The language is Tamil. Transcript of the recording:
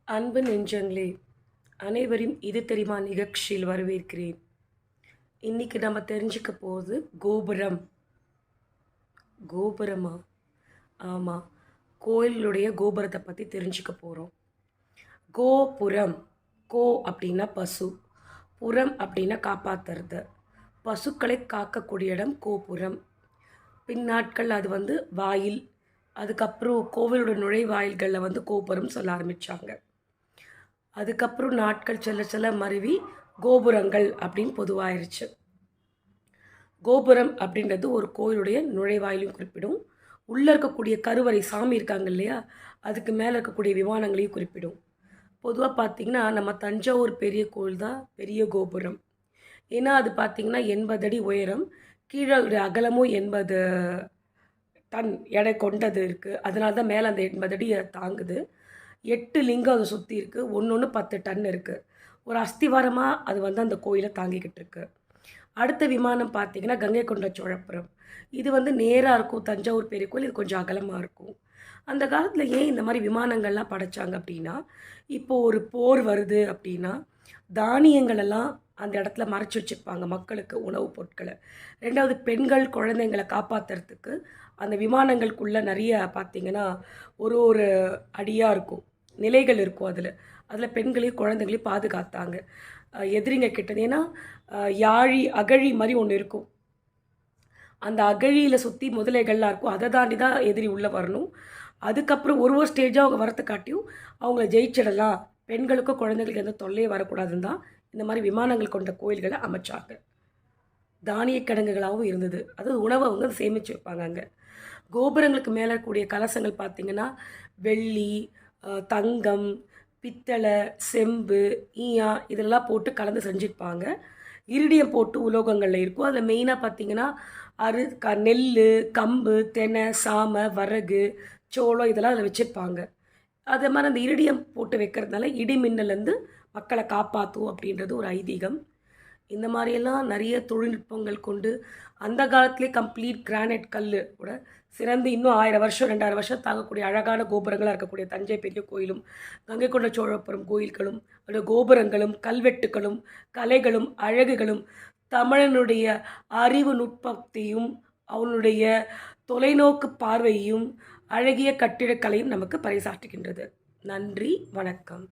அன்பு நெஞ்சங்களே, அனைவரையும் இது தெரியுமா நிகழ்ச்சியில் வரவேற்கிறேன். இன்னைக்கு நம்ம தெரிஞ்சுக்க போகுது கோபுரம். கோபுரமா? ஆமாம், கோயிலுடைய கோபுரத்தை பற்றி தெரிஞ்சுக்க போகிறோம். கோபுரம். கோ அப்படின்னா பசு, புறம் அப்படின்னா காப்பாற்றுறது. பசுக்களை காக்கக்கூடிய இடம் கோபுரம். பின்னாட்கள் அது வாயில், அதுக்கப்புறம் கோவிலோட நுழைவாயில்களில் கோபுரம் சொல்ல ஆரம்பித்தாங்க. அதுக்கப்புறம் நாட்கள் செல்ல செல்ல மருவி கோபுரங்கள் அப்படின்னு பொதுவாயிருச்சு. கோபுரம் அப்படின்றது ஒரு கோயிலுடைய நுழைவாயிலையும் குறிப்பிடும். உள்ளே இருக்கக்கூடிய கருவறை, சாமி இருக்காங்க இல்லையா, அதுக்கு மேலே இருக்கக்கூடிய விமானங்களையும் குறிப்பிடும். பொதுவாக பார்த்திங்கன்னா நம்ம தஞ்சாவூர் பெரிய கோயில் தான் பெரிய கோபுரம். ஏன்னா அது பார்த்திங்கன்னா 80 அடி உயரம், கீழே அகலமும் 80 டன் எடை கொண்டது இருக்குது. அதனால தான் மேலே அந்த 80 அடியை தாங்குது. 8 லிங்கம் அதை சுற்றி இருக்குது. ஒன்று 10 டன் இருக்குது. ஒரு அஸ்திவாரமாக அது அந்த கோயிலை தாங்கிக்கிட்டு இருக்கு. அடுத்த விமானம் பார்த்திங்கன்னா கங்கை கொண்ட சோழபுரம். இது நேராக இருக்கும். தஞ்சாவூர் பெரிய கோயில் இது கொஞ்சம் அகலமாக இருக்கும். அந்த காலத்தில் ஏன் இந்த மாதிரி விமானங்கள்லாம் படைச்சாங்க அப்படின்னா, இப்போது ஒரு போர் வருது அப்படின்னா தானியங்களெல்லாம் அந்த இடத்துல மறைச்சி வச்சுருப்பாங்க, மக்களுக்கு உணவுப் பொருட்களை. ரெண்டாவது, பெண்கள் குழந்தைங்களை காப்பாற்றுறதுக்கு அந்த விமானங்களுக்குள்ளே நிறைய பார்த்திங்கன்னா ஒரு அடியாக இருக்கும், நிலைகள் இருக்கும். அதில் பெண்களையும் குழந்தைகளையும் பாதுகாத்தாங்க எதிரிங்க கிட்டது. ஏன்னா யாழி அகழி மாதிரி ஒன்று இருக்கும். அந்த அகழியில் சுற்றி முதலைகள்லாம் இருக்கும். அதை தாண்டி தான் எதிரி உள்ளே வரணும். அதுக்கப்புறம் ஒரு ஸ்டேஜாக அவங்க வரத்துக்காட்டியும் அவங்கள ஜெயிச்சிடலாம், பெண்களுக்கும் குழந்தைகளுக்கு எந்த தொல்லையும் வரக்கூடாதுன்னு தான் இந்த மாதிரி விமானங்கள் கொண்ட கோயில்களை அமைச்சாங்க. தானிய கிடங்குகளாகவும் இருந்தது. அதாவது உணவை அவங்க சேமித்து வைப்பாங்க அங்கே. கோபுரங்களுக்கு மேலே இருக்கக்கூடிய கலசங்கள் பார்த்திங்கன்னா வெள்ளி, தங்கம், பித்தளை, செம்பு, ஈயா இதெல்லாம் போட்டு கலந்து செஞ்சுருப்பாங்க. இரிடியம் போட்டு உலோகங்களில் இருக்கும். அதில் மெயினாக பார்த்திங்கன்னா நெல், கம்பு, தெனை, சாமை, வரகு, சோளம் இதெல்லாம் அதில் வச்சுருப்பாங்க. அதே மாதிரி அந்த இரிடியம் போட்டு வைக்கிறதுனால இடி மின்னலேருந்து மக்களை காப்பாற்றும் அப்படின்றது ஒரு ஐதீகம். இந்த மாதிரியெல்லாம் நிறைய தொழில்நுட்பங்கள் கொண்டு அந்த காலத்திலே கம்ப்ளீட் கிரானைட் கல் கூட சிறந்து இன்னும் 1000 வருஷம் 2000 வருஷம் தாங்கக்கூடிய அழகான கோபுரங்களாக இருக்கக்கூடிய தஞ்சை பெரிய கோயிலும் கங்கை கொண்ட சோழபுரம் கோயில்களும் அதோட கோபுரங்களும் கல்வெட்டுகளும் கலைகளும் அழகுகளும் தமிழனுடைய அறிவு நுட்பத்தையும் அவனுடைய தொலைநோக்கு பார்வையும் அழகிய கட்டிடக்கலையும் நமக்கு பறைசாற்றுகின்றது. நன்றி, வணக்கம்.